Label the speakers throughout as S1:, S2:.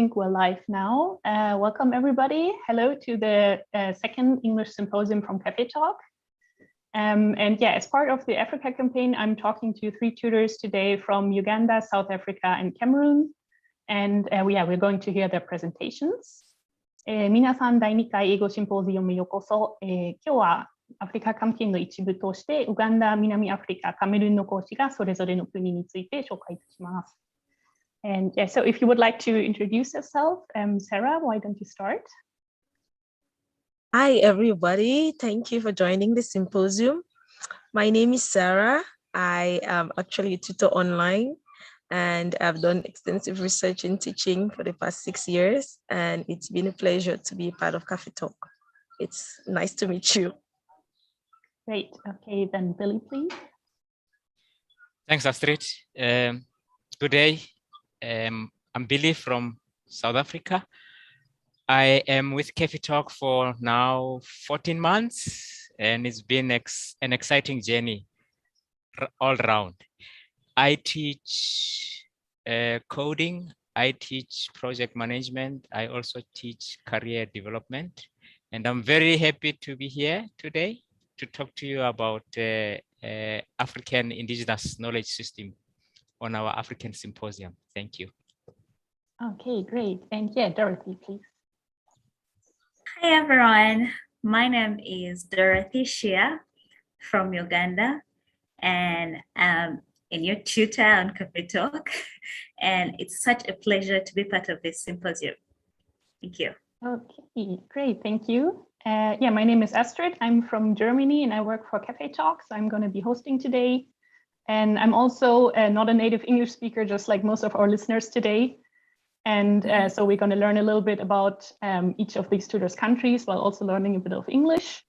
S1: think we're live now. Welcome everybody. Hello to the second English symposium from Cafe Talk. And yeah, as part of the Africa campaign, I'm talking to 3 tutors today from Uganda, South Africa, and Cameroon. And we're going to hear their presentations. 皆さん第2回英語シンポジウムへようこそ。今日はアフリカキャンペーンの一部として、ウガンダ、南アフリカ、カメルーンの講師がそれぞれの国について紹介いたします。And yeah, so if you would like to introduce yourself, Sarah, why don't you start?
S2: Hi, everybody. Thank you for joining the symposium. My name is Sarah. I am actually a tutor online, and I've done extensive research in teaching for the past 6 years, and it's been a pleasure to be a part of Cafe Talk. It's nice to meet you.
S1: Great. Okay, then Billy, please.
S3: Thanks, Astrid. Good day. I'm Billy from South Africa. I am with Cafe Talk for now 14 months, and it's been an exciting journey all around. I teach coding, I teach project management, I also teach career development, and I'm very happy to be here today to talk to you about African Indigenous Knowledge System on our African Symposium. Thank you.
S1: Okay, great. And yeah, Dorothy, please.
S4: Hi, everyone. My name is Dorothy Shia from Uganda, and I'm a new tutor on Cafe Talk. And it's such a pleasure to be part of this symposium. Thank you.
S1: Okay, great. Thank you. Yeah, my name is Astrid. I'm from Germany and I work for Cafe Talk. So I'm going to be hosting today. And I'm also not a native English speaker, just like most of our listeners today. And so we're going to learn a little bit about each of these tutors' countries while also learning a bit of English.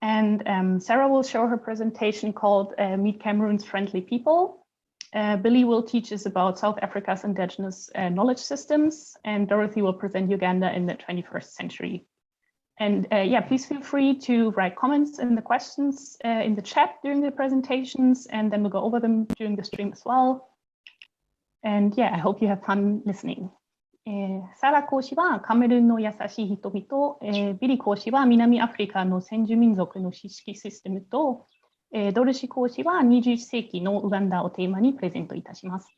S1: And Sarah will show her presentation called Meet Cameroon's Friendly People. Billy will teach us about South Africa's indigenous knowledge systems, and Dorothy will present Uganda in the 21st century. And yeah, please feel free to write comments in the questions in the chat during the presentations, and then we'll go over them during the stream as well. And yeah, I hope you have fun listening. サラ講師はカメルーンの優しい人々、ビリ講師は南アフリカの先住民族の知識システムと、ドルシ講師は21世紀のウガンダをテーマにプレゼントいたします。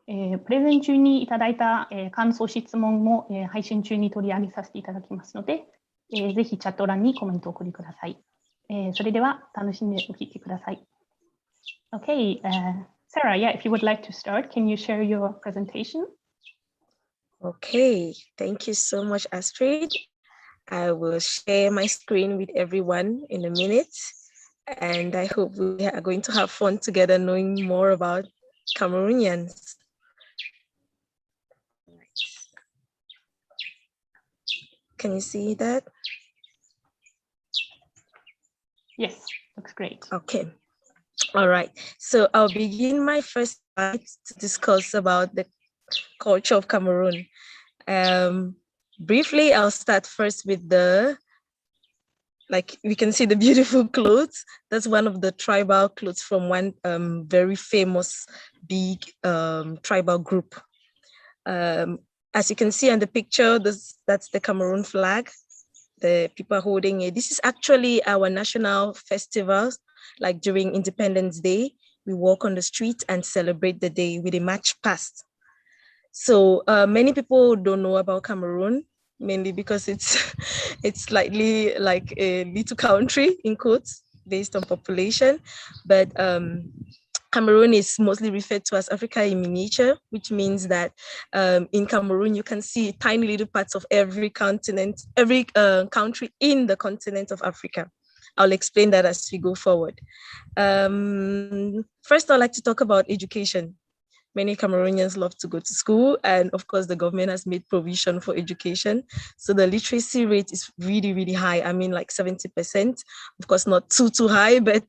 S1: プレゼン中にいただいた、感想質問も、配信中に取り上げさせていただきますので、ぜひチャット欄にコメントをお送りください。それでは楽しんでお聞きください。Okay, Sarah, yeah, if you would like to start, can you share your presentation?
S2: Okay, thank you so much, Astrid. I will share my screen with everyone in a minute, and I hope we are going to have fun together knowing more about Cameroonians. Can you see that?
S1: Yes, looks great.
S2: Okay. All right. So I'll begin my first slide to discuss about the culture of Cameroon. Briefly, I'll start first with we can see the beautiful clothes. That's one of the tribal clothes from one very famous big tribal group. As you can see on the picture, that's the Cameroon flag. The people are holding it. This is actually our national festivals. Like during Independence Day, we walk on the street and celebrate the day with a march past. So many people don't know about Cameroon, mainly because it's slightly like a little country in quotes based on population. But Cameroon is mostly referred to as Africa in miniature, which means that in Cameroon, you can see tiny little parts of every continent, every country in the continent of Africa. I'll explain that as we go forward. First, I'd like to talk about education. Many Cameroonians love to go to school, and of course, the government has made provision for education. So the literacy rate is really, really high. I mean, like 70%. Of course, not too high, but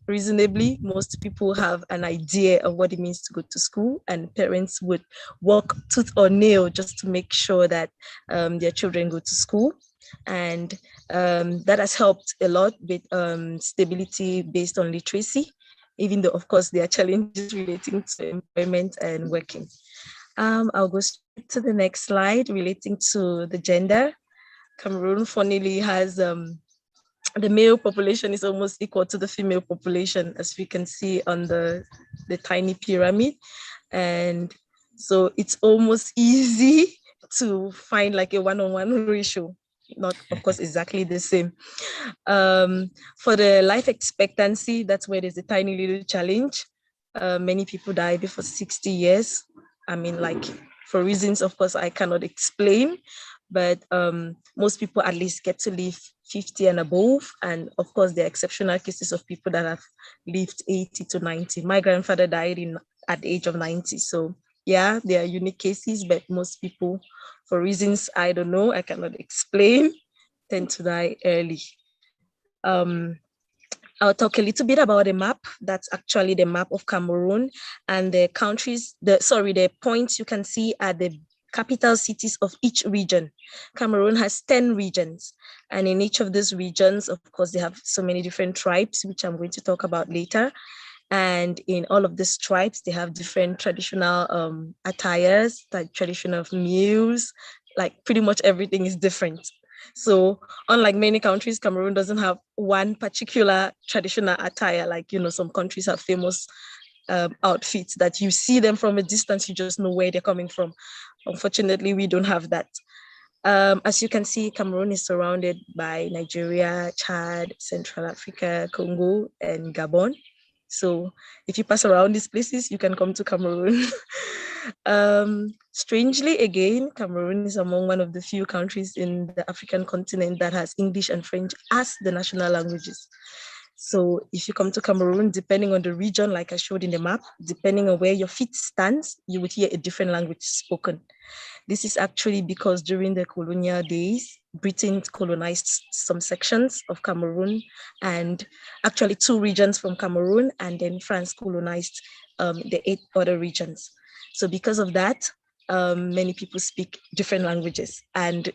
S2: reasonably, most people have an idea of what it means to go to school, and parents would work tooth or nail just to make sure that their children go to school. And that has helped a lot with stability based on literacy, even though, of course, there are challenges relating to employment and working. I'll go straight to the next slide relating to the gender. Cameroon, funnily, has the male population is almost equal to the female population, as we can see on the tiny pyramid. And so it's almost easy to find like a one-on-one ratio, not of course exactly the same. For the life expectancy, that's where there's a tiny little challenge. Many people die before 60 years. I mean, like, for reasons, of course, I cannot explain, but most people at least get to live 50 and above. And of course, there are exceptional cases of people that have lived 80 to 90. My grandfather died at the age of 90. So yeah, there are unique cases, but most people, for reasons I don't know, I cannot explain, tend to die early. I'll talk a little bit about the map. That's actually the map of Cameroon, and the countries, the points you can see are the capital cities of each region. Cameroon has 10 regions, and in each of these regions, of course, they have so many different tribes, which I'm going to talk about later. And in all of these tribes, they have different traditional attires, like traditional meals, like pretty much everything is different. So unlike many countries, Cameroon doesn't have one particular traditional attire. Like, you know, some countries have famous outfits that you see them from a distance, you just know where they're coming from. Unfortunately, we don't have that. As you can see, Cameroon is surrounded by Nigeria, Chad, Central Africa, Congo, and Gabon. So if you pass around these places, you can come to Cameroon. Strangely, again, Cameroon is among one of the few countries in the African continent that has English and French as the national languages. So if you come to Cameroon, depending on the region, like I showed in the map, depending on where your feet stands, you would hear a different language spoken. This is actually because during the colonial days, Britain colonized some sections of Cameroon, and actually 2 regions from Cameroon, and then France colonized the 8 other regions. So because of that, many people speak different languages, and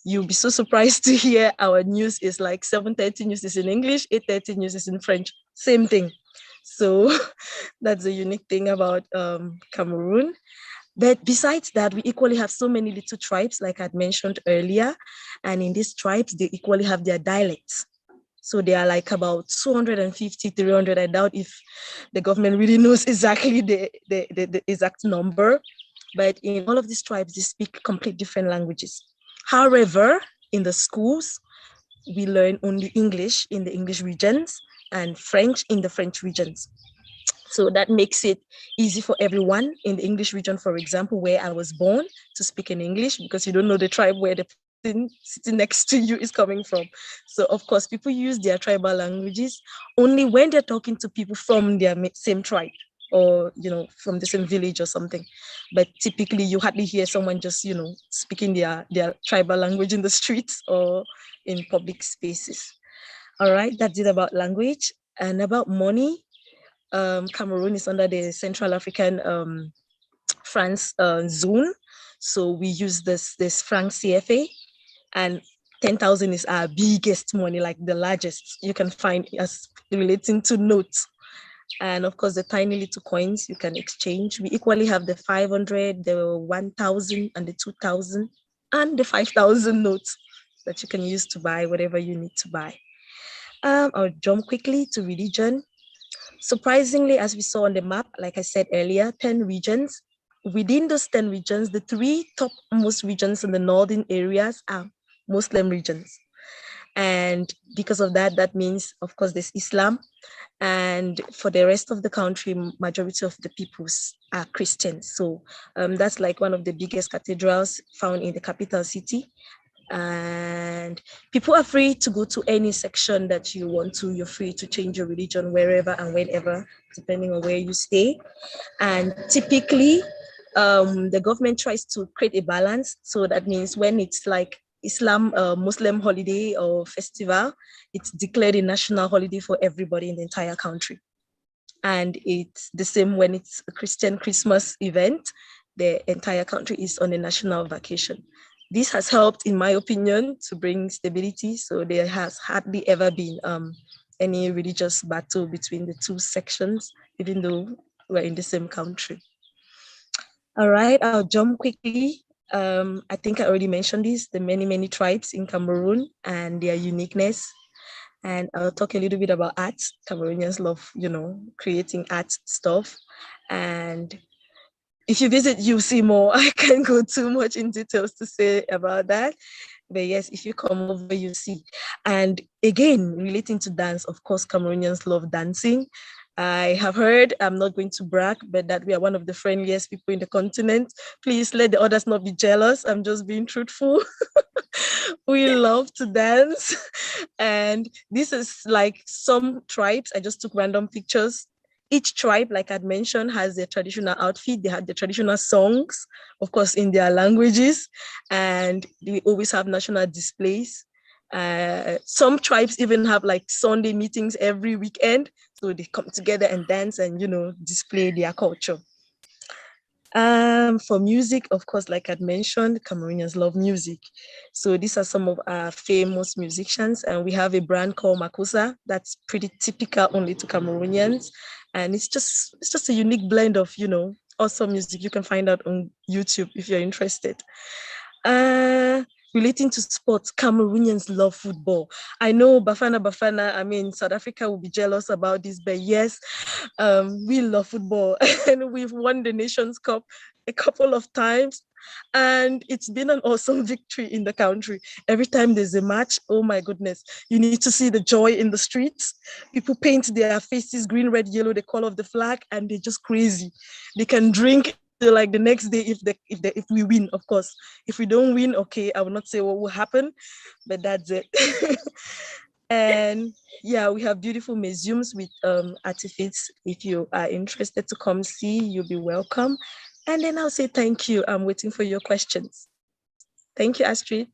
S2: you'll be so surprised to hear our news is like 7:30 news is in English, 8:30 news is in French, same thing. So that's a unique thing about Cameroon. But besides that, we equally have so many little tribes, like I'd mentioned earlier. And in these tribes, they equally have their dialects. So they are like about 250, 300. I doubt if the government really knows exactly the exact number. But in all of these tribes, they speak complete different languages. However, in the schools, we learn only English in the English regions and French in the French regions. So that makes it easy for everyone in the English region, for example, where I was born, to speak in English, because you don't know the tribe where the person sitting next to you is coming from. So of course, people use their tribal languages only when they're talking to people from their same tribe, or, you know, from the same village or something. But typically you hardly hear someone just, you know, speaking their tribal language in the streets or in public spaces. All right, that's it about language. And about money, Cameroon is under the Central African France zone. So we use this franc CFA, and 10,000 is our biggest money, like the largest you can find as relating to notes. And of course, the tiny little coins you can exchange. We equally have the 500, the 1,000, and the 2,000, and the 5,000 notes that you can use to buy whatever you need to buy. I'll jump quickly to religion. Surprisingly, as we saw on the map, like I said earlier, 10 regions. Within those 10 regions, the 3 topmost regions in the northern areas are Muslim regions. And because of that, that means, of course, there's Islam. And for the rest of the country, majority of the peoples are Christians. So that's like one of the biggest cathedrals found in the capital city. And people are free to go to any section that you want to. You're free to change your religion wherever and whenever, depending on where you stay. And typically, the government tries to create a balance. So that means when it's like Islam Muslim holiday or festival, it's declared a national holiday for everybody in the entire country. And it's the same when it's a Christian Christmas event, the entire country is on a national vacation. This has helped, in my opinion, to bring stability. So there has hardly ever been any religious battle between the 2 sections, even though we're in the same country. All right, I'll jump quickly. I think I already mentioned this, the many tribes in Cameroon and their uniqueness. And I'll talk a little bit about art. Cameroonians love, creating art stuff. And if you visit, you'll see more. I can't go too much in details to say about that. But yes, if you come over, you see. And again, relating to dance, of course, Cameroonians love dancing. I have heard, I'm not going to brag, but that we are one of the friendliest people in the continent. Please let the others not be jealous. I'm just being truthful. We love to dance. And this is like some tribes. I just took random pictures. Each tribe, like I'd mentioned, has their traditional outfit. They have the traditional songs, of course, in their languages, and they always have national displays. Some tribes even have like Sunday meetings every weekend, so they come together and dance and display their culture. For music, of course, like I'd mentioned, Cameroonians love music. So these are some of our famous musicians, and we have a brand called Makossa that's pretty typical only to Cameroonians, and it's just a unique blend of awesome music. You can find out on YouTube if you're interested. Relating to sports, Cameroonians love football. I know Bafana, I mean, South Africa will be jealous about this, but yes, we love football and we've won the Nations Cup a couple of times. And it's been an awesome victory in the country. Every time there's a match, oh my goodness, you need to see the joy in the streets. People paint their faces green, red, yellow, the color of the flag, and they're just crazy. They can drink like the next day if we win, of course. If we don't win, okay, I will not say what will happen, but that's it. And yeah, we have beautiful museums with artifacts. If you are interested to come see, you'll be welcome. And then I'll say thank you. I'm waiting for your questions. Thank you, Astrid.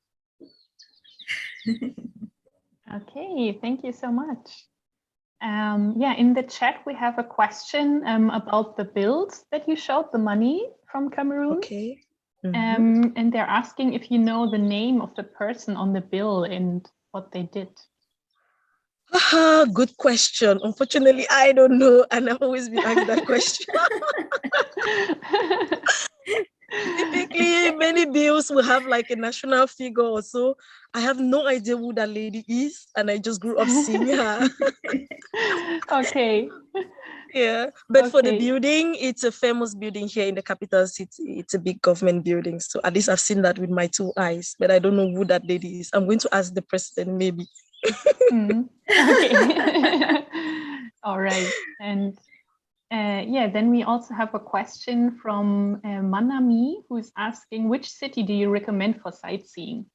S1: Okay, thank you so much. Yeah, in the chat, we have a question about the bills that you showed, the money from Cameroon.
S2: Okay.
S1: And they're asking if you know the name of the person on the bill and what they did.
S2: Good question. Unfortunately, I don't know, and I've always been asked that question. Typically, many bills will have like a national figure or so. I have no idea who that lady is, and I just grew up seeing her.
S1: Okay.
S2: Yeah, but for the building, it's a famous building here in the capital city. It's a big government building. So at least I've seen that with my 2 eyes, but I don't know who that lady is. I'm going to ask the president maybe.
S1: Okay. All right. And yeah, then we also have a question from Manami, who's asking, which city do you recommend for sightseeing?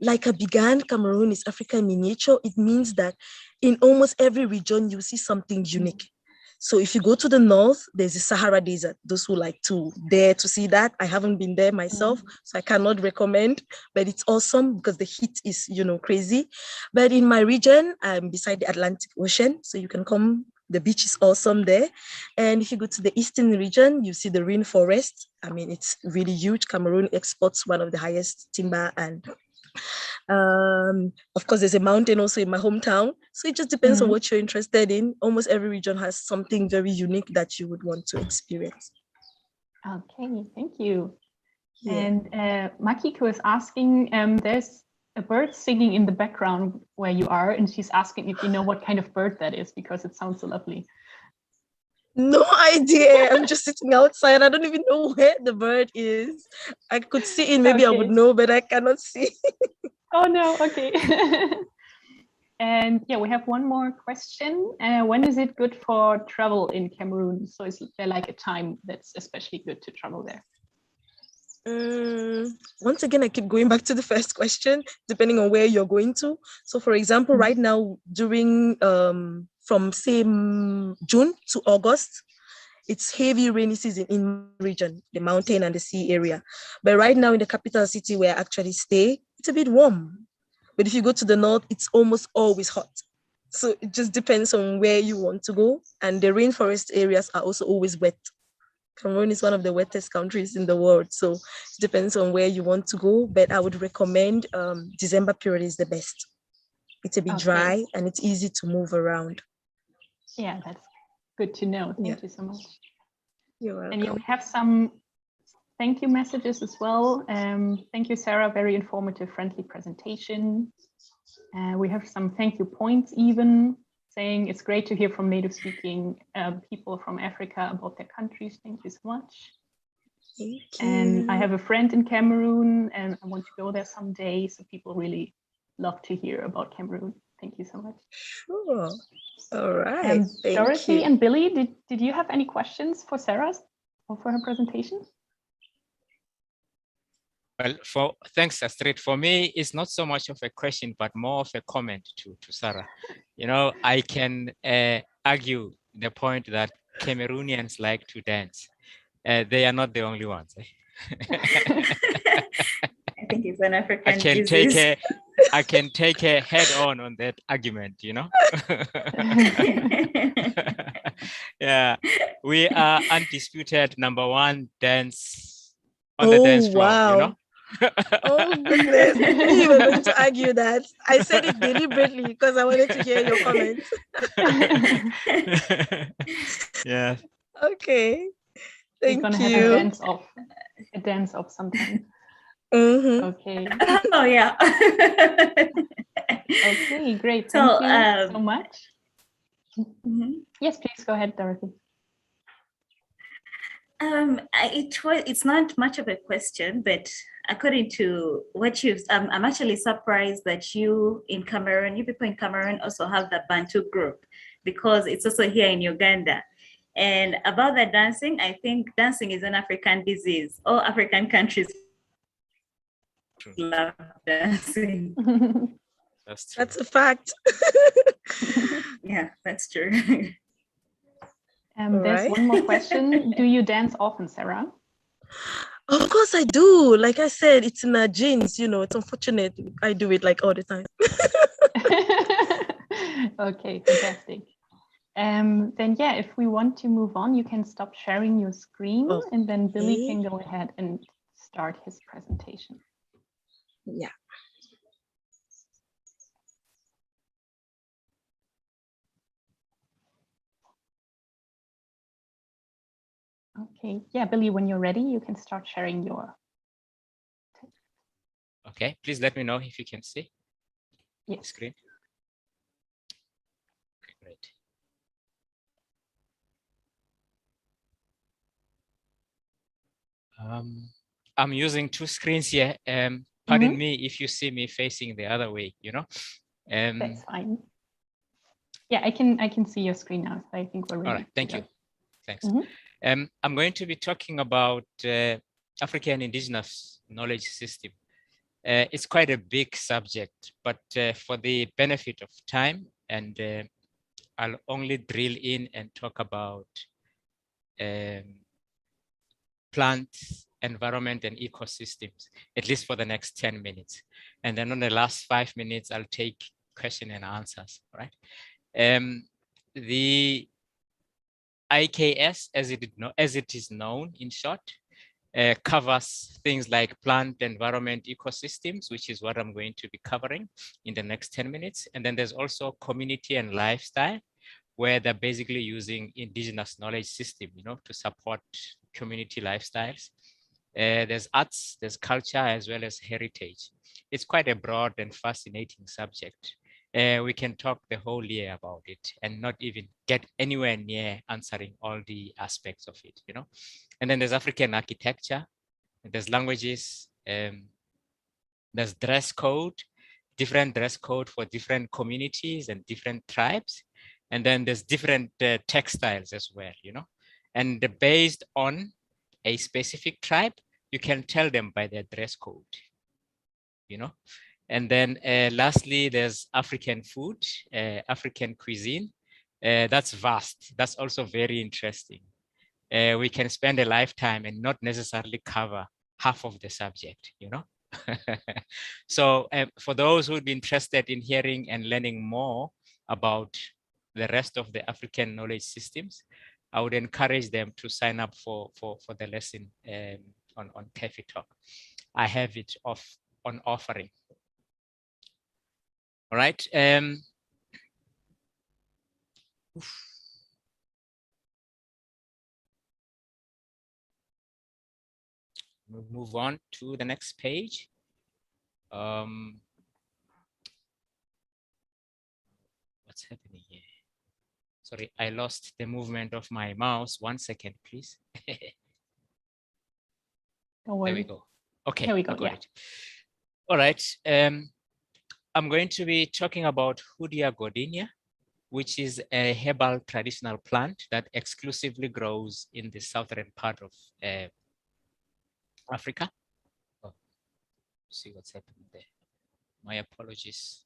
S2: Like I began, Cameroon is Africa in miniature. It means that in almost every region, you see something unique. So if you go to the north, there's the Sahara Desert. Those who like to dare to see that. I haven't been there myself, so I cannot recommend, but it's awesome because the heat is, crazy. But in my region, I'm beside the Atlantic Ocean, so you can come. The beach is awesome there. And if you go to the eastern region, you see the rainforest. I mean, it's really huge. Cameroon exports one of the highest timber, and of course, there's a mountain also in my hometown. So it just depends on what you're interested in. Almost every region has something very unique that you would want to experience.
S1: Okay, thank you.
S2: Yeah.
S1: And Makiko is asking, there's a bird singing in the background where you are, and she's asking if you know what kind of bird that is, because it sounds so lovely.
S2: No idea. I'm just sitting outside. I don't even know where the bird is. I could see it, maybe I would know, but I cannot see.
S1: Oh no, okay. And yeah, we have one more question. When is it good for travel in Cameroon? So is there like a time that's especially good to travel there?
S2: Once again, I keep going back to the first question, depending on where you're going to. So for example, right now during from say June to August, it's heavy rainy season in the region, the mountain and the sea area. But right now in the capital city where I actually stay, it's a bit warm. But if you go to the north, it's almost always hot. So it just depends on where you want to go. And the rainforest areas are also always wet. Cameroon is one of the wettest countries in the world. So it depends on where you want to go. But I would recommend December period is the best. It's a bit dry and it's easy to move around.
S1: Yeah, that's good to know. Thank you so much.
S2: You're welcome.
S1: And you have some thank you messages as well. Thank you, Sarah. Very informative, friendly presentation. We have some thank you points even saying it's great to hear from native speaking people from Africa about their countries. Thank you so much.
S2: Thank you.
S1: And I have a friend in Cameroon and I want to go there someday. So people really love to hear about Cameroon. Thank you so much.
S2: Sure. All right. Thank
S1: Dorothy
S2: you.
S1: and Billy, did you have any questions for Sarah or for her presentation?
S3: Well, thanks, Astrid. For me, it's not so much of a question, but more of a comment to Sarah. You know, I can argue the point that Cameroonians like to dance. They are not the only ones.
S4: I think it's an African disease.
S3: I can take a head on that argument, you know. Yeah, we are undisputed #1 dance on the dance floor,
S2: wow.
S3: you know.
S2: Oh goodness, I knew you were going to argue that. I said it deliberately because I wanted to hear your comments.
S3: Yeah.
S2: Okay. Thank
S1: We're gonna
S2: you.
S1: have a dance off sometime. Okay.
S4: Oh yeah.
S1: Okay, great. Thank you so much. Yes, please go ahead, Dorothy.
S4: It's not much of a question, but according to what I'm actually surprised that you people in Cameroon also have the Bantu group, because it's also here in Uganda. And about the dancing, I think dancing is an African disease. All African countries love dancing.
S3: That's true.
S2: That's a fact.
S4: Yeah, that's true.
S1: There's one more question. Do you dance often, Sarah?
S2: Of course I do. Like I said, it's in our genes, you know, it's unfortunate. I do it like all the time.
S1: Okay, fantastic. Then yeah, if we want to move on, you can stop sharing your screen and then Billy can go ahead and start his presentation.
S2: Yeah.
S1: Okay, yeah, Billy, when you're ready, you can start sharing your text.
S3: Okay, please let me know if you can see the screen. Okay, great. I'm using two screens here. Pardon me if you see me facing the other way, you know.
S1: That's fine. Yeah, I can see your screen now, so I think we're ready.
S3: All right, thank you. Thanks. I'm going to be talking about African indigenous knowledge system. It's quite a big subject, but for the benefit of time, and I'll only drill in and talk about plants, environment, and ecosystems, at least for the next 10 minutes. And then on the last 5 minutes, I'll take question and answers, right? The IKS, as it is known in short, covers things like plant, environment, ecosystems, which is what I'm going to be covering in the next 10 minutes. And then there's also community and lifestyle, where they're basically using indigenous knowledge system, you know, to support community lifestyles. There's arts, there's culture, as well as heritage. It's quite a broad and fascinating subject. We can talk the whole year about it and not even get anywhere near answering all the aspects of it, you know. And then there's African architecture, there's languages, there's dress code, different dress code for different communities and different tribes. And then there's different textiles as well, you know. And based on a specific tribe, you can tell them by their dress code, you know. And then lastly, there's African food, African cuisine. That's vast. That's also very interesting. We can spend a lifetime and not necessarily cover half of the subject, you know. So for those who would be interested in hearing and learning more about the rest of the African knowledge systems, I would encourage them to sign up for the lesson on Cafe Talk. I have it on offering. All right. We'll move on to the next page. What's happening here? Sorry, I lost the movement of my mouse. 1 second, please.
S1: Don't worry.
S3: There we go. Okay,
S1: Here we go,
S3: I got
S1: yeah.
S3: it. All right. I'm going to be talking about Hoodia godinia, which is a herbal traditional plant that exclusively grows in the southern part of Africa. Oh, see what's happening there. My apologies.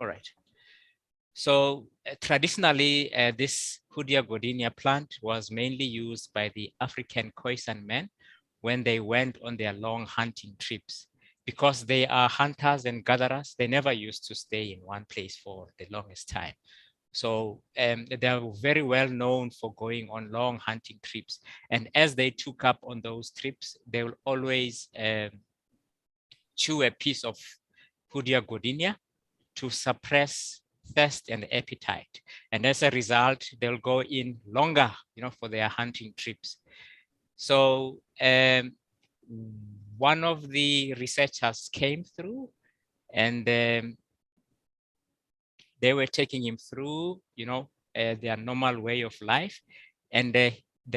S3: All right. So traditionally, this Hoodia godinia plant was mainly used by the African Khoisan men when they went on their long hunting trips. Because they are hunters and gatherers, they never used to stay in one place for the longest time. So they are very well known for going on long hunting trips. And as they took up on those trips, they will always chew a piece of Hoodia godinia to suppress thirst and appetite. And as a result, they'll go in longer, for their hunting trips. So one of the researchers came through and they were taking him through, their normal way of life. And the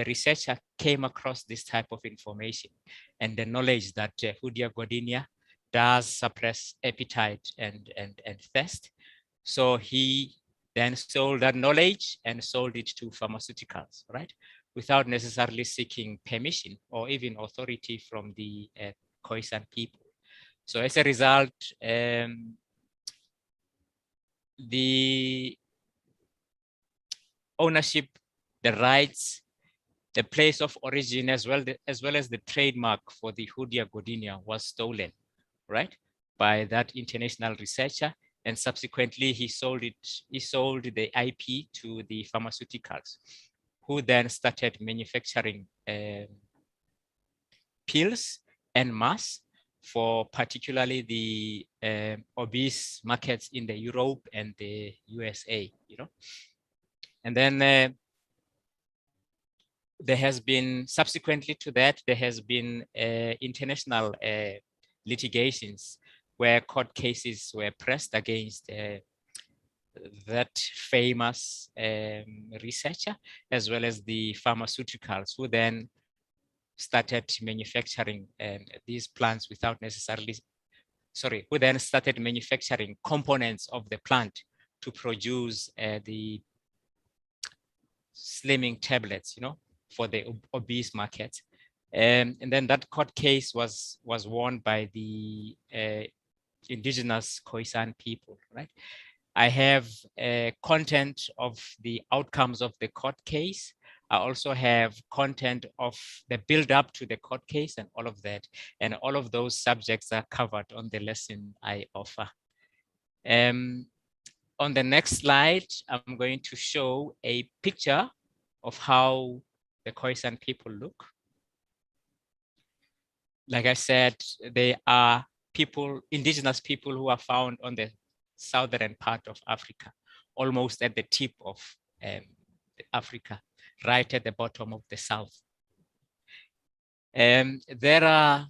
S3: researcher came across this type of information and the knowledge that Hoodia godinia does suppress appetite and thirst. So he then sold that knowledge and sold it to pharmaceuticals, right? Without necessarily seeking permission or even authority from the Khoisan people. So as a result, the ownership, the rights, the place of origin, as well as the trademark for the Hoodia godinia was stolen, right, by that international researcher. And subsequently, he sold the IP to the pharmaceuticals, who then started manufacturing pills en masse for particularly the obese markets in the Europe and the USA, And then there has been, subsequently to that, there has been international litigations where court cases were pressed against that famous researcher, as well as the pharmaceuticals, who then started manufacturing these plants without necessarily, who then started manufacturing components of the plant to produce the slimming tablets, for the obese market. And then that court case was won by the indigenous Khoisan people, right? I have content of the outcomes of the court case. I also have content of the build up to the court case and all of that. And all of those subjects are covered on the lesson I offer. On the next slide, I'm going to show a picture of how the Khoisan people look. Like I said, they are indigenous people who are found on the southern part of Africa, almost at the tip of Africa, right at the bottom of the south. There are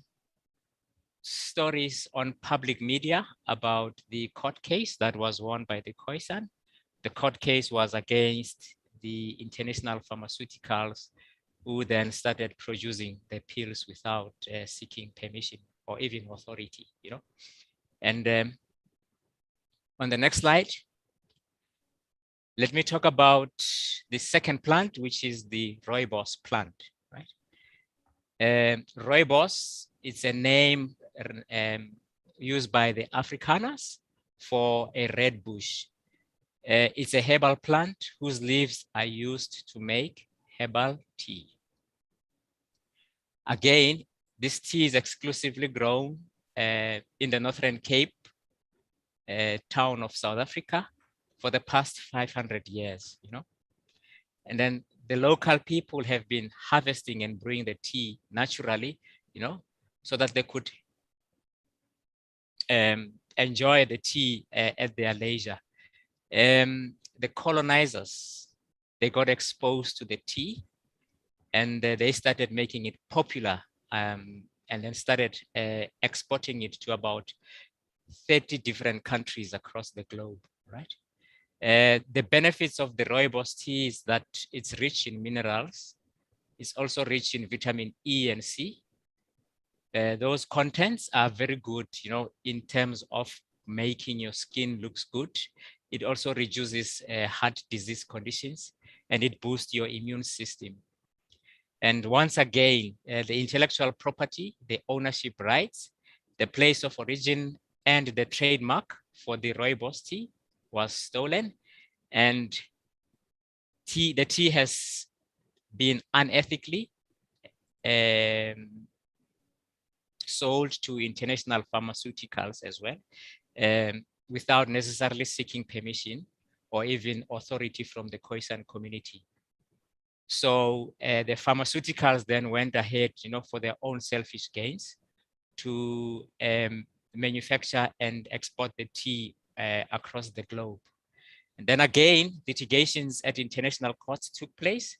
S3: stories on public media about the court case that was won by the Khoisan. The court case was against the international pharmaceuticals, who then started producing the pills without seeking permission or even authority, And on the next slide, let me talk about the second plant, which is the rooibos plant, right? Rooibos is a name used by the Afrikaners for a red bush. It's a herbal plant whose leaves are used to make herbal tea. Again, this tea is exclusively grown in the Northern Cape town of South Africa for the past 500 years, And then the local people have been harvesting and brewing the tea naturally, so that they could enjoy the tea at their leisure. The colonizers, they got exposed to the tea, and they started making it popular and then started exporting it to about 30 different countries across the globe, right? The benefits of the rooibos tea is that it's rich in minerals. It's also rich in vitamin E and C. Those contents are very good, in terms of making your skin looks good. It also reduces heart disease conditions, and it boosts your immune system. And once again, the intellectual property, the ownership rights, the place of origin, and the trademark for the rooibos tea was stolen. And the tea has been unethically sold to international pharmaceuticals as well, without necessarily seeking permission or even authority from the Khoisan community. So the pharmaceuticals then went ahead, for their own selfish gains to manufacture and export the tea across the globe. And then again, litigations at international courts took place.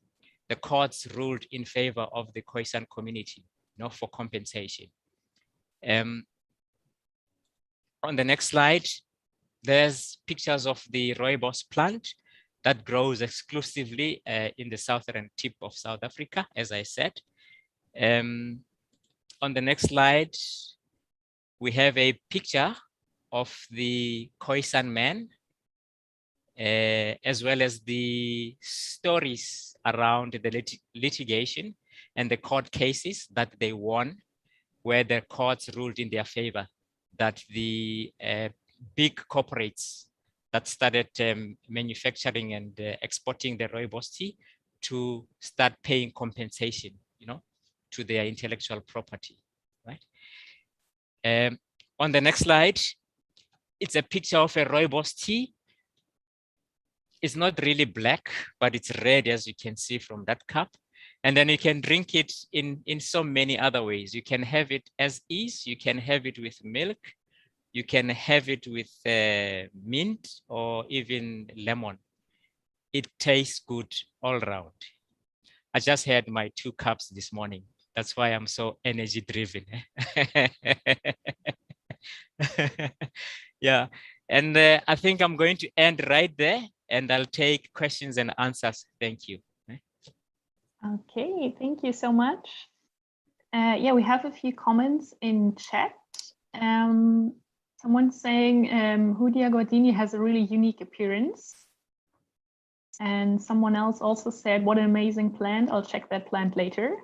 S3: The courts ruled in favor of the Khoisan community, for compensation. On the next slide, there's pictures of the rooibos plant that grows exclusively in the southern tip of South Africa, as I said. On the next slide, we have a picture of the Khoisan man, as well as the stories around the litigation and the court cases that they won, where the courts ruled in their favor that the big corporates that started manufacturing and exporting the rooibos tea to start paying compensation, to their intellectual property, right? On the next slide, it's a picture of a rooibos tea. It's not really black, but it's red, as you can see from that cup. And then you can drink it in so many other ways. You can have it as is, you can have it with milk, you can have it with mint or even lemon. It tastes good all around. I just had my 2 cups this morning. That's why I'm so energy driven. Yeah, and I think I'm going to end right there, and I'll take questions and answers. Thank you.
S1: Okay, thank you so much. Yeah, we have a few comments in chat. Someone's saying Hoodia Guardini has a really unique appearance. And someone else also said, what an amazing plant. I'll check that plant later.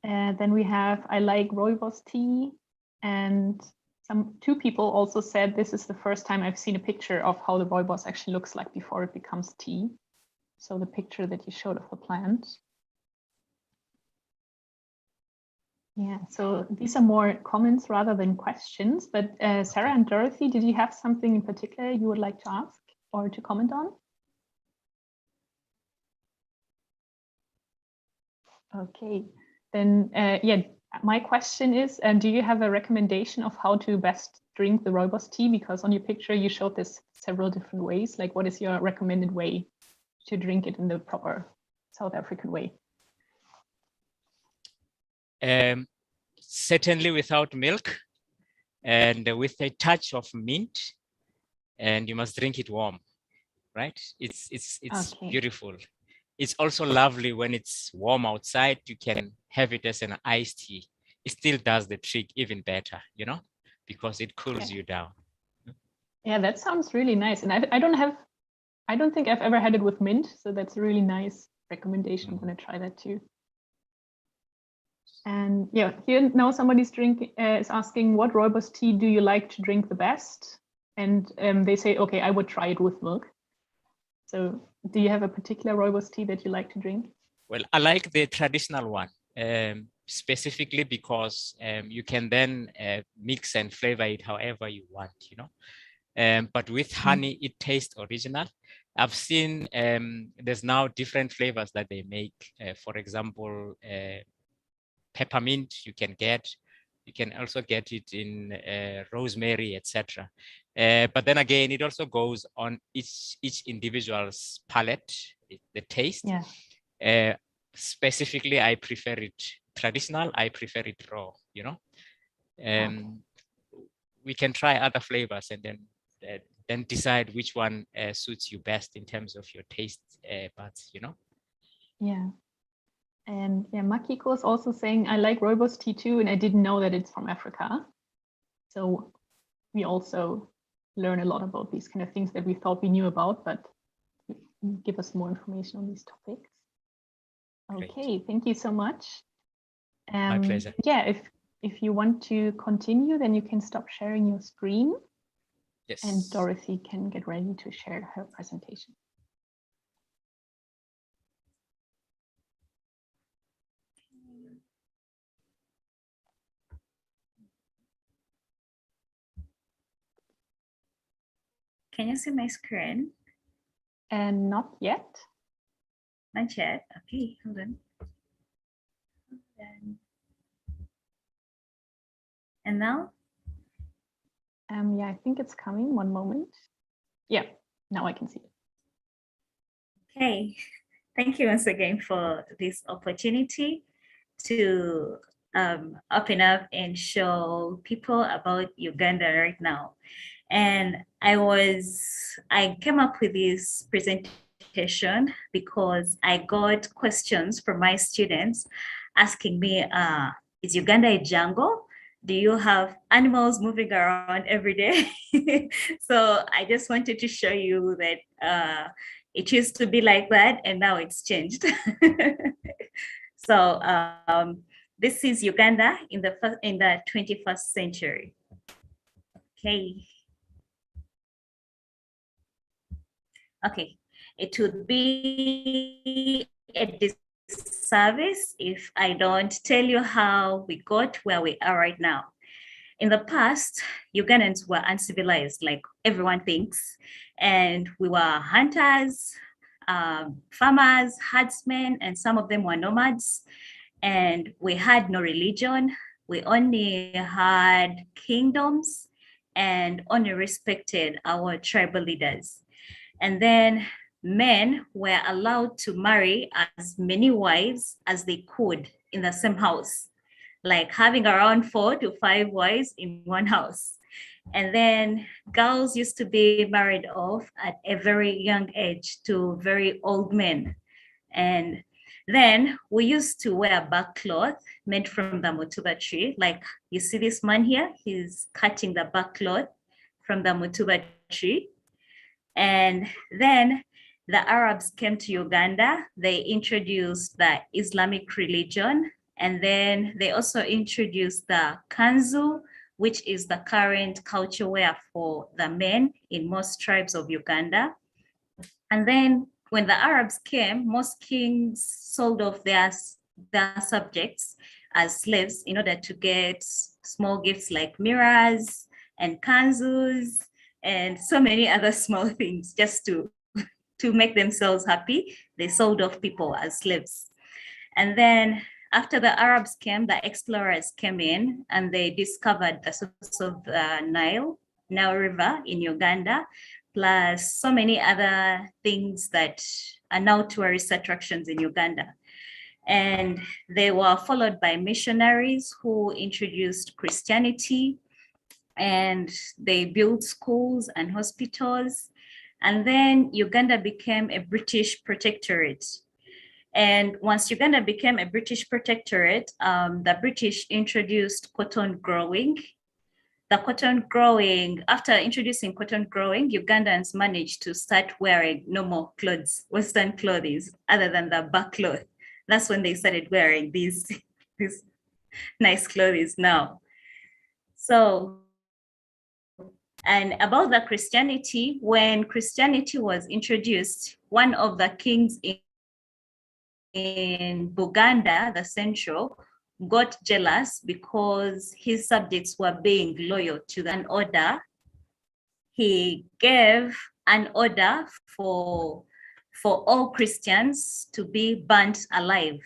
S1: Then we have, I like rooibos tea. And 2 people also said, this is the first time I've seen a picture of how the rooibos actually looks like before it becomes tea. So the picture that you showed of the plant. Yeah, so these are more comments rather than questions, but Sarah and Dorothy, did you have something in particular you would like to ask or to comment on? Okay, then yeah, my question is, do you have a recommendation of how to best drink the rooibos tea? Because on your picture you showed this several different ways. Like, what is your recommended way to drink it in the proper South African way?
S3: Certainly without milk and with a touch of mint, and you must drink it warm, right? It's okay. Beautiful. It's also lovely when it's warm outside. You can have it as an iced tea. It still does the trick even better, because it cools you down.
S1: Yeah, that sounds really nice. And I don't think I've ever had it with mint, so that's a really nice recommendation. I'm going to try that too. And yeah, here now somebody's is asking, what rooibos tea do you like to drink the best? And they say, okay, I would try it with milk. So do you have a particular rooibos tea that you like to drink?
S3: Well, I like the traditional one, specifically because you can then mix and flavor it however you want, but with honey, it tastes original. I've seen there's now different flavors that they make. For example, peppermint you can get. You can also get it in rosemary, etc. But then again, it also goes on each individual's palate, the taste.
S1: Yeah.
S3: Specifically, I prefer it traditional, I prefer it raw, you know.
S1: Okay.
S3: We can try other flavors and then decide which one suits you best in terms of your taste buds, you know.
S1: Yeah. And yeah, Makiko is also saying, I like rooibos tea too, and I didn't know that it's from Africa. So we also learn a lot about these kind of things that we thought we knew about, but give us more information on these topics.
S3: Great.
S1: Okay, thank you so much.
S3: My pleasure.
S1: Yeah, if you want to continue, then you can stop sharing your screen.
S3: Yes.
S1: And Dorothy can get ready to share her presentation.
S4: Can you see my screen?
S1: And not yet.
S4: Not yet. Okay, hold on. And now?
S1: Yeah, I think it's coming. One moment. Yeah, now I can see it.
S4: Okay, thank you once again for this opportunity to open up and show people about Uganda right now. And I came up with this presentation because I got questions from my students asking me, is Uganda a jungle? Do you have animals moving around every day? So I just wanted to show you that it used to be like that and now it's changed. So this is Uganda in the 21st century. Okay. Okay, it would be a disservice if I don't tell you how we got where we are right now. In the past, Ugandans were uncivilized, like everyone thinks, and we were hunters, farmers, herdsmen, and some of them were nomads. And we had no religion. We only had kingdoms and only respected our tribal leaders. And then men were allowed to marry as many wives as they could in the same house, like having around 4 to 5 wives in one house. And then girls used to be married off at a very young age to very old men. And then we used to wear back cloth made from the mutuba tree. Like you see this man here, he's cutting the back cloth from the mutuba tree. And then the Arabs came to Uganda. They introduced the Islamic religion. And then they also introduced the kanzu, which is the current culture wear for the men in most tribes of Uganda. And then when the Arabs came, most kings sold off their subjects as slaves in order to get small gifts like mirrors and kanzus and so many other small things just to make themselves happy. They sold off people as slaves. And then after the Arabs came, the explorers came in and they discovered the source of the Nile River in Uganda, plus so many other things that are now tourist attractions in Uganda. And they were followed by missionaries who introduced Christianity, and they built schools and hospitals. And then Uganda became a British protectorate. And once Uganda became a British protectorate, the British introduced cotton growing. After introducing cotton growing, Ugandans managed to start wearing normal clothes, Western clothes, other than the back cloth. That's when they started wearing these nice clothes now. So, and about the Christianity, when Christianity was introduced, one of the kings in Buganda, the central, got jealous because his subjects were being loyal to an order. He gave an order for all Christians to be burnt alive.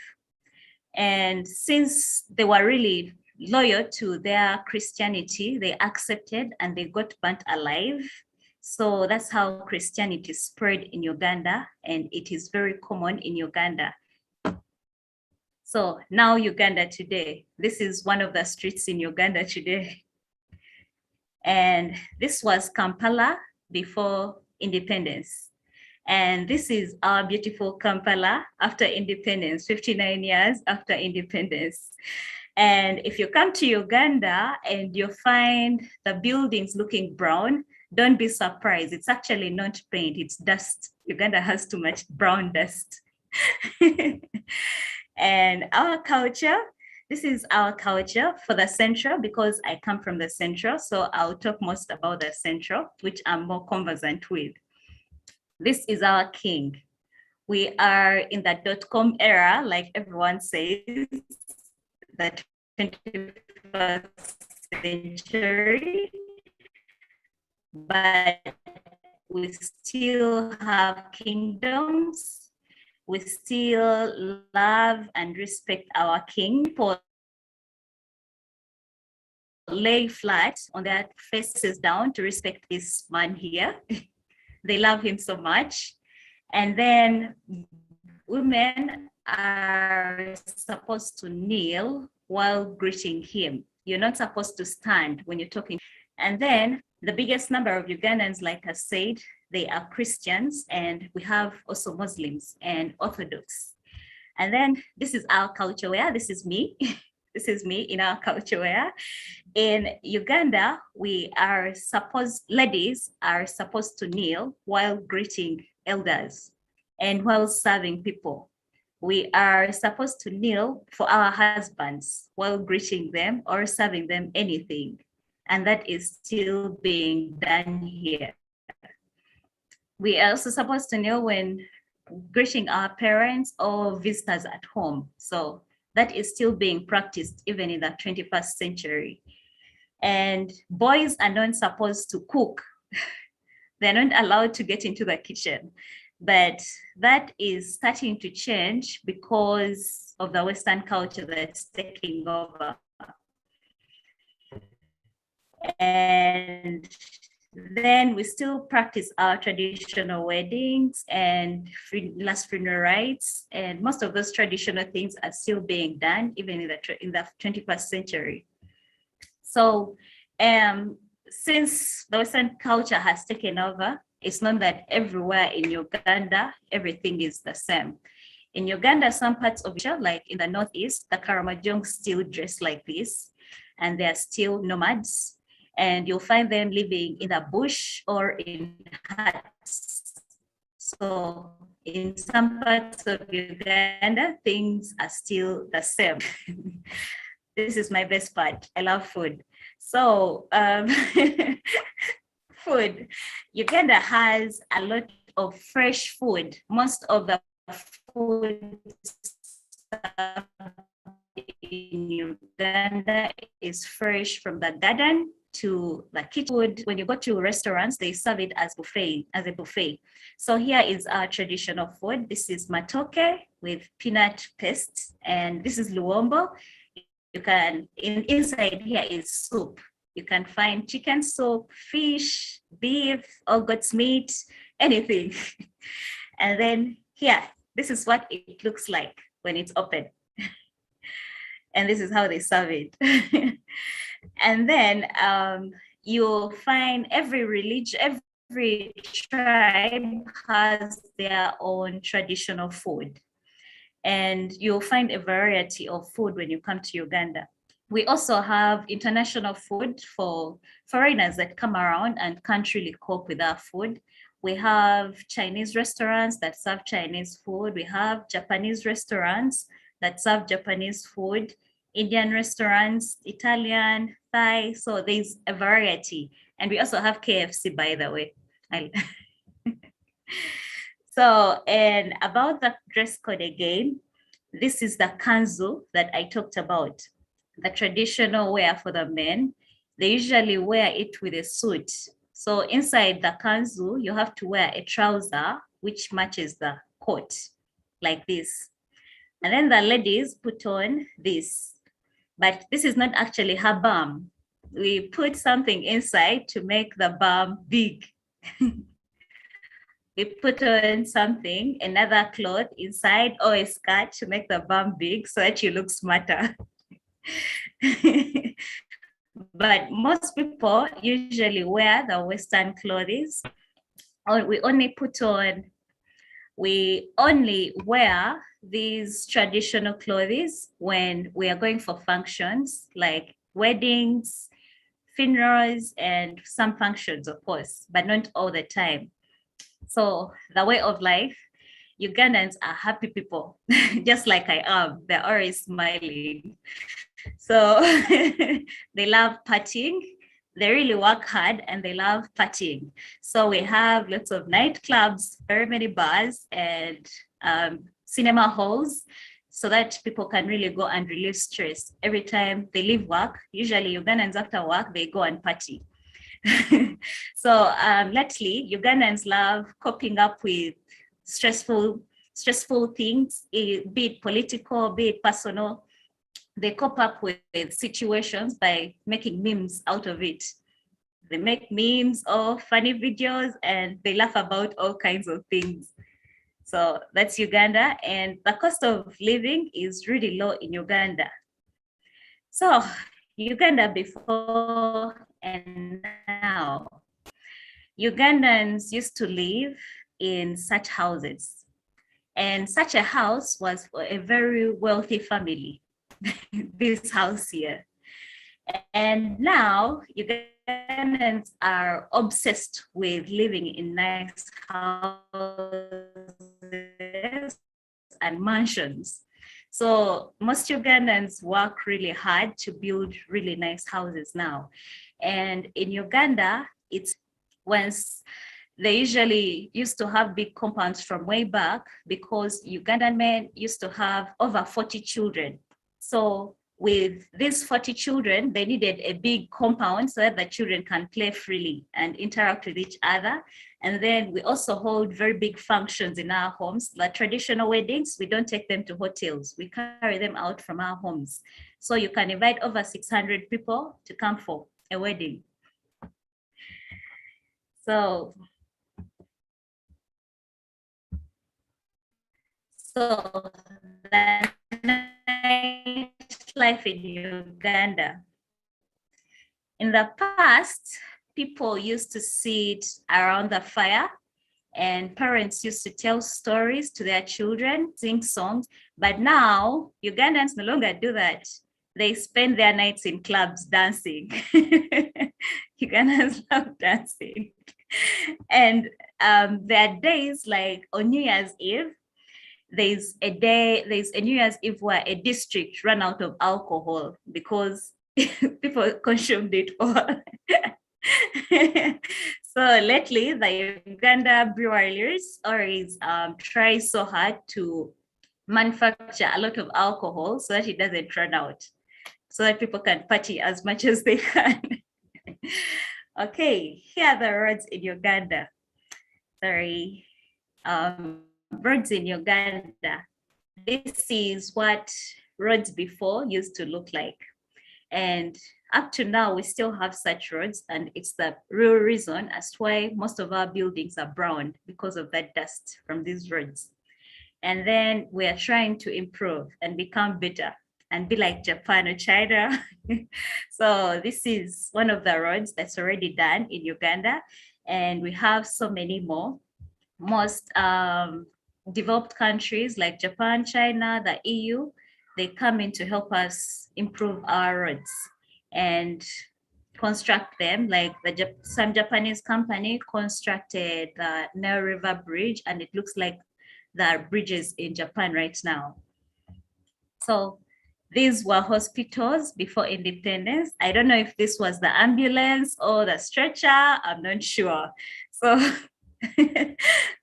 S4: And since they were really loyal to their Christianity, they accepted and they got burnt alive. So that's how Christianity spread in Uganda, and it is very common in Uganda. So now Uganda today, this is one of the streets in Uganda today. And this was Kampala before independence. And this is our beautiful Kampala after independence, 59 years after independence. And if you come to Uganda and you find the buildings looking brown, don't be surprised. It's actually not paint, it's dust. Uganda has too much brown dust. And our culture, this is our culture for the Central, because I come from the Central. So I'll talk most about the Central, which I'm more conversant with. This is our king. We are in the .com era, like everyone says, the 21st century, but we still have kingdoms. We still love and respect our king. People lay flat on their faces down to respect this man here. They love him so much. And then women are supposed to kneel while greeting him. You're not supposed to stand when you're talking. And then the biggest number of Ugandans, like I said, they are Christians, and we have also Muslims and Orthodox. And then this is our culture wear. This is me. This is me in our culture wear. In Uganda, ladies are supposed to kneel while greeting elders and while serving people. We are supposed to kneel for our husbands while greeting them or serving them anything. And that is still being done here. We are also supposed to kneel when greeting our parents or visitors at home. So that is still being practiced even in the 21st century. And boys are not supposed to cook. They're not allowed to get into the kitchen. But that is starting to change because of the Western culture that's taking over. And then we still practice our traditional weddings and last funeral rites, and most of those traditional things are still being done even in the 21st century. So since the Western culture has taken over, it's not that everywhere in Uganda, everything is the same. In Uganda, some parts of Asia, like in the Northeast, the Karamojong still dress like this, and they're still nomads. And you'll find them living in the bush or in huts. So in some parts of Uganda, things are still the same. This is my best part. I love food. So food. Uganda has a lot of fresh food. Most of the food in Uganda is fresh from the garden to the kitchen. When you go to restaurants, they serve it as a buffet. So here is our traditional food. This is matoke with peanut paste, and this is luombo. You can, inside here is soup. You can find chicken soup, fish, beef, or goat's meat, anything. And then here, this is what it looks like when it's open. And this is how they serve it. And then you'll find every religion, every tribe has their own traditional food. And you'll find a variety of food when you come to Uganda. We also have international food for foreigners that come around and can't really cope with our food. We have Chinese restaurants that serve Chinese food. We have Japanese restaurants that serve Japanese food, Indian restaurants, Italian, Thai. So there's a variety. And we also have KFC, by the way. So, and about the dress code again, this is the kanzu that I talked about, the traditional wear for the men. They usually wear it with a suit. So inside the kanzu, you have to wear a trouser which matches the coat, like this. And then the ladies put on this, but this is not actually her bum. We put something inside to make the bum big. we put on something, another cloth inside or a skirt to make the bum big so that you look smarter. But most people usually wear the Western clothes, or we only wear these traditional clothes when we are going for functions like weddings, funerals, and some functions, of course, but not all the time. So the way of life, Ugandans are happy people, just like I am. They're always smiling. So they love partying. They really work hard and they love partying. So we have lots of nightclubs, very many bars and cinema halls so that people can really go and relieve stress. Every time they leave work, usually Ugandans after work, they go and party. So lately, Ugandans love coping up with stressful things, be it political, be it personal. They cope up with situations by making memes out of it. They make memes or funny videos and they laugh about all kinds of things. So that's Uganda, and the cost of living is really low in Uganda. So Uganda before and now. Ugandans used to live in such houses, and such a house was for a very wealthy family. This house here. And now Ugandans are obsessed with living in nice houses and mansions. So most Ugandans work really hard to build really nice houses now. And in Uganda, it's once they usually used to have big compounds from way back because Ugandan men used to have over 40 children. So with these 40 children, they needed a big compound so that the children can play freely and interact with each other. And then we also hold very big functions in our homes. Like traditional weddings, we don't take them to hotels. We carry them out from our homes. So you can invite over 600 people to come for a wedding. So the life in Uganda. In the past, people used to sit around the fire and parents used to tell stories to their children, sing songs. But now Ugandans no longer do that. They spend their nights in clubs dancing. Ugandans love dancing. And there are days like on New Year's Eve, there's a New Year's Eve where a district ran out of alcohol because people consumed it all. So lately, the Uganda breweries always try so hard to manufacture a lot of alcohol so that it doesn't run out, so that people can party as much as they can. Okay, here are the roads in Uganda. Sorry. Roads in Uganda. This is what roads before used to look like. And up to now, we still have such roads, and it's the real reason as to why most of our buildings are brown because of that dust from these roads. And then we are trying to improve and become better and be like Japan or China. So this is one of the roads that's already done in Uganda, and we have so many more. Most developed countries like Japan, China, the EU, they come in to help us improve our roads and construct them. Like some Japanese company constructed the Nile River Bridge, and it looks like the bridges in Japan right now. So these were hospitals before independence. I don't know if this was the ambulance or the stretcher, I'm not sure. So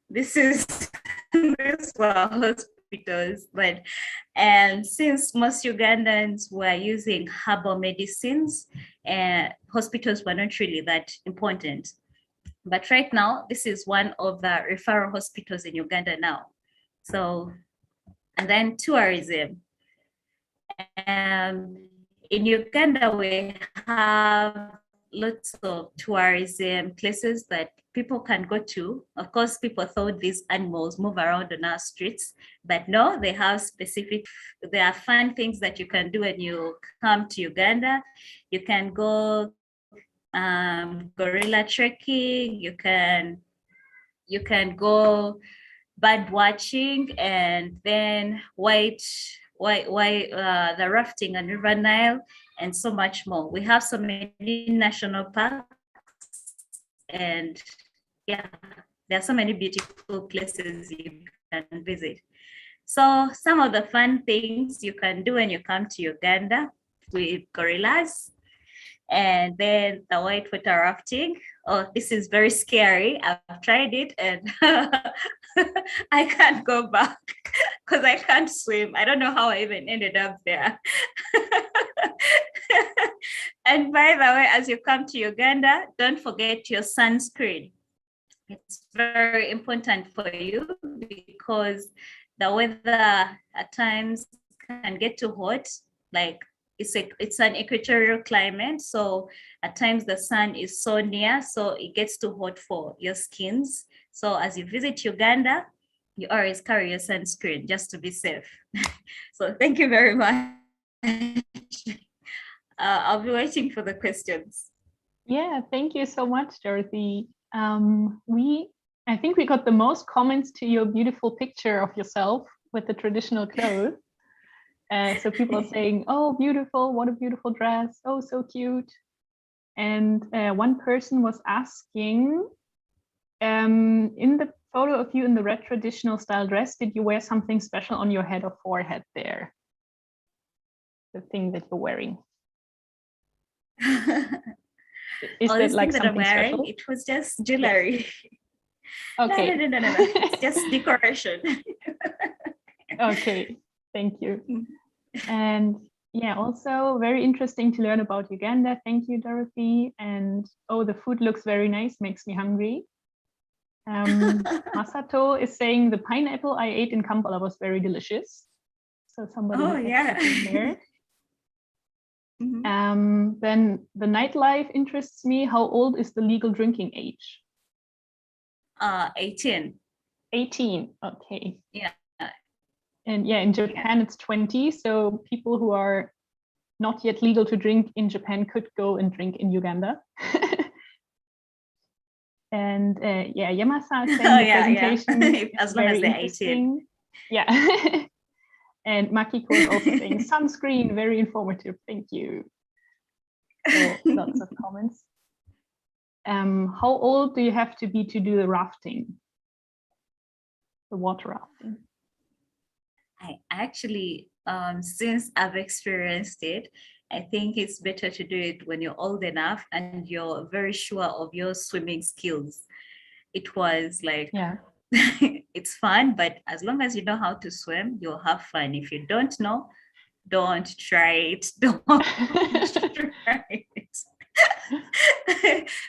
S4: these were hospitals, and since most Ugandans were using herbal medicines, hospitals were not really that important. But right now, this is one of the referral hospitals in Uganda now. So, and then tourism. In Uganda, we have lots of tourism places that people can go to. Of course, people thought these animals move around on our streets, but no, they have there are fun things that you can do when you come to Uganda. You can go gorilla trekking, you can go bird watching, and then the rafting on River Nile, and so much more. We have so many national parks, and yeah, there are so many beautiful places you can visit. So some of the fun things you can do when you come to Uganda with gorillas, and then the whitewater rafting. Oh, this is very scary. I've tried it and I can't go back because I can't swim. I don't know how I even ended up there. And by the way, as you come to Uganda, don't forget your sunscreen. It's very important for you because the weather at times can get too hot. Like it's an equatorial climate, so at times the sun is so near, so it gets too hot for your skins. So as you visit Uganda, you always carry your sunscreen just to be safe. So thank you very much. I'll be waiting for the questions.
S1: Yeah, thank you so much, Dorothy. I think we got the most comments to your beautiful picture of yourself with the traditional clothes. So people are saying, "Oh, beautiful! What a beautiful dress! Oh, so cute!" And one person was asking, in the photo of you in the red traditional style dress, did you wear something special on your head or forehead there? The thing that you're wearing. Is that like something special?
S4: It was just jewelry.
S1: Okay.
S4: No. It's just decoration.
S1: Okay, thank you. And yeah, also very interesting to learn about Uganda. Thank you, Dorothy. And oh, the food looks very nice, makes me hungry. Masato is saying the pineapple I ate in Kampala was very delicious. So somebody.
S4: Oh yeah.
S1: There. Then the nightlife interests me. How old is the legal drinking age?
S4: 18.
S1: 18. Okay.
S4: Yeah.
S1: And yeah, in Japan it's 20. So people who are not yet legal to drink in Japan could go and drink in Uganda. And yeah, Yamasa is saying the presentation
S4: as long as they're 18.
S1: Yeah. And Makiko is also saying sunscreen, very informative. Thank you. So lots of comments. How old do you have to be to do the rafting? The water rafting?
S4: I actually, since I've experienced it, I think it's better to do it when you're old enough and you're very sure of your swimming skills. It was like,
S1: yeah.
S4: It's fun, but as long as you know how to swim, you'll have fun. If you don't know, don't try it. Don't try it.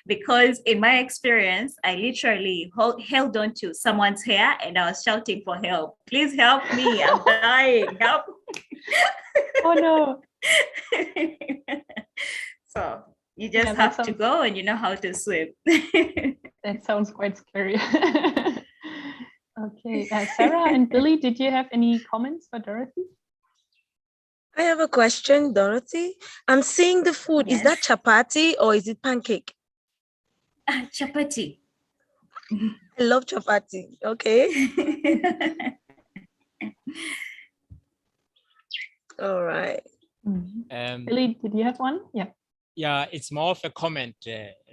S4: Because in my experience, I literally held on to someone's hair and I was shouting for help. Please help me, I'm dying, help.
S1: Oh no.
S4: So you just have to go and you know how to swim.
S1: That sounds quite scary. Okay, Sarah and Billy, did you have any comments for Dorothy?
S2: I have a question, Dorothy. I'm seeing the food.
S4: Yes.
S2: Is that chapati or is it pancake?
S4: Chapati.
S2: I love chapati. Okay. All right.
S1: Billy, did you have one? Yeah.
S3: Yeah, it's more of a comment,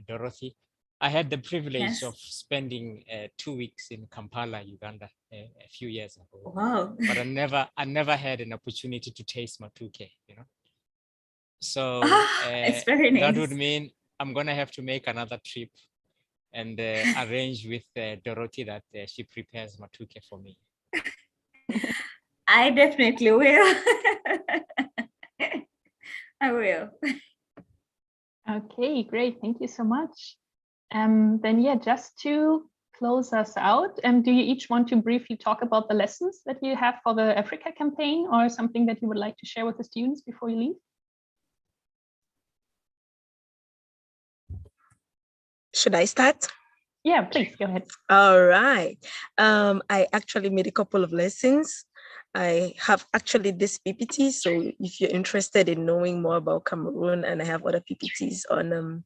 S3: Dorothy. I had the privilege of spending 2 weeks in Kampala, Uganda, a few years ago.
S4: Wow!
S3: But I never had an opportunity to taste matuke, you know. So
S4: it's very nice.
S3: That would mean I'm gonna have to make another trip and arrange with Dorothy that she prepares matuke for me.
S4: I definitely will. I will.
S1: Okay, great. Thank you so much. Then yeah, just to close us out, do you each want to briefly talk about the lessons that you have for the Africa campaign or something that you would like to share with the students before you leave?
S2: Should I start?
S1: Yeah, please go ahead.
S2: All right. I actually made a couple of lessons. I have actually this PPT. So if you're interested in knowing more about Cameroon, and I have other PPTs on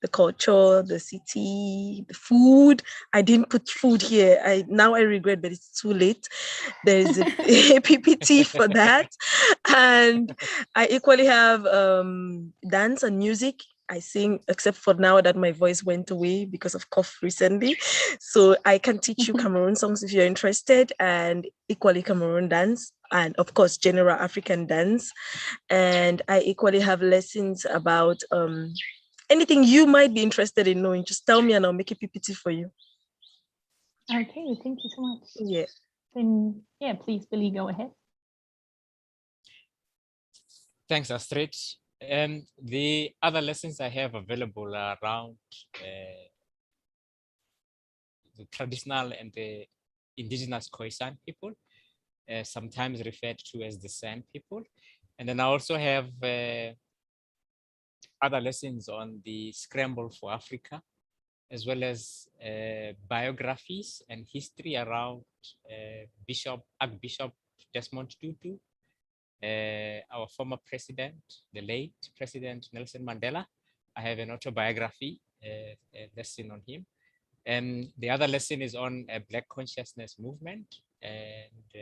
S2: the culture, the city, the food. I didn't put food here. Now I regret, but it's too late. There's a PPT for that. And I equally have dance and music. I sing, except for now that my voice went away because of cough recently. So I can teach you Cameroon songs if you're interested, and equally Cameroon dance, and of course, general African dance. And I equally have lessons about anything you might be interested in knowing. Just tell me and I'll make a PPT for you.
S1: Okay, thank you so much.
S2: Yeah.
S1: Then, yeah, please, Billy, go ahead.
S3: Thanks, Astrid. The other lessons I have available are around the traditional and the indigenous Khoisan people, sometimes referred to as the San people. And then I also have other lessons on the scramble for Africa, as well as biographies and history around Archbishop Desmond Tutu, our former president, the late President Nelson Mandela. I have an autobiography lesson on him. And the other lesson is on a Black consciousness movement and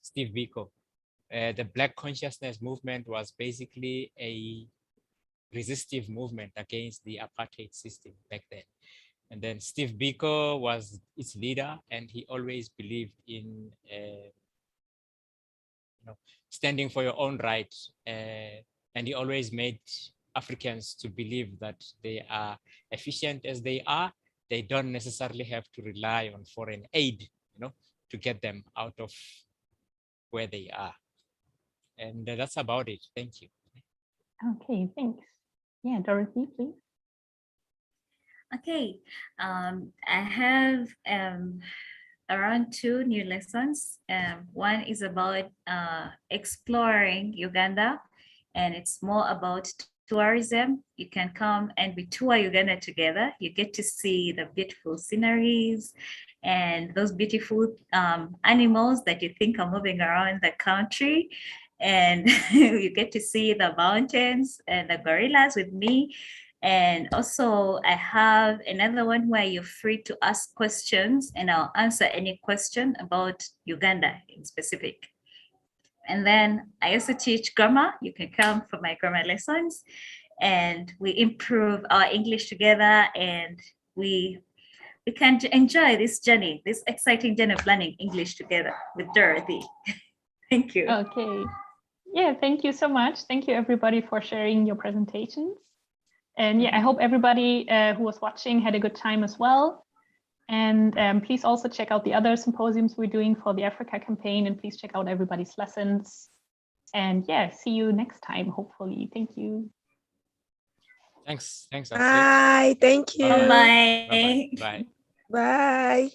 S3: Steve Biko. The Black consciousness movement was basically a resistive movement against the apartheid system back then. And then Steve Biko was its leader, and he always believed in standing for your own rights. And he always made Africans to believe that they are efficient as they are. They don't necessarily have to rely on foreign aid, to get them out of where they are. And that's about it. Thank you.
S1: Okay, thanks. Yeah, Dorothy, please.
S4: Okay, I have around 2 new lessons. One is about exploring Uganda, and it's more about tourism. You can come and we tour Uganda together. You get to see the beautiful sceneries and those beautiful animals that you think are moving around the country. And you get to see the mountains and the gorillas with me. And also I have another one where you're free to ask questions and I'll answer any question about Uganda in specific. And then I also teach grammar. You can come for my grammar lessons and we improve our English together, and we can enjoy this journey, this exciting journey of learning English together with Dorothy. Thank you.
S1: Okay. Yeah, thank you so much. Thank you everybody for sharing your presentations. And yeah, I hope everybody who was watching had a good time as well. And please also check out the other symposiums we're doing for the Africa campaign, and please check out everybody's lessons. And yeah, see you next time, hopefully. Thank you.
S3: Thanks.
S2: Bye. Thank you.
S4: Bye-bye.
S3: Bye-bye.
S2: Bye.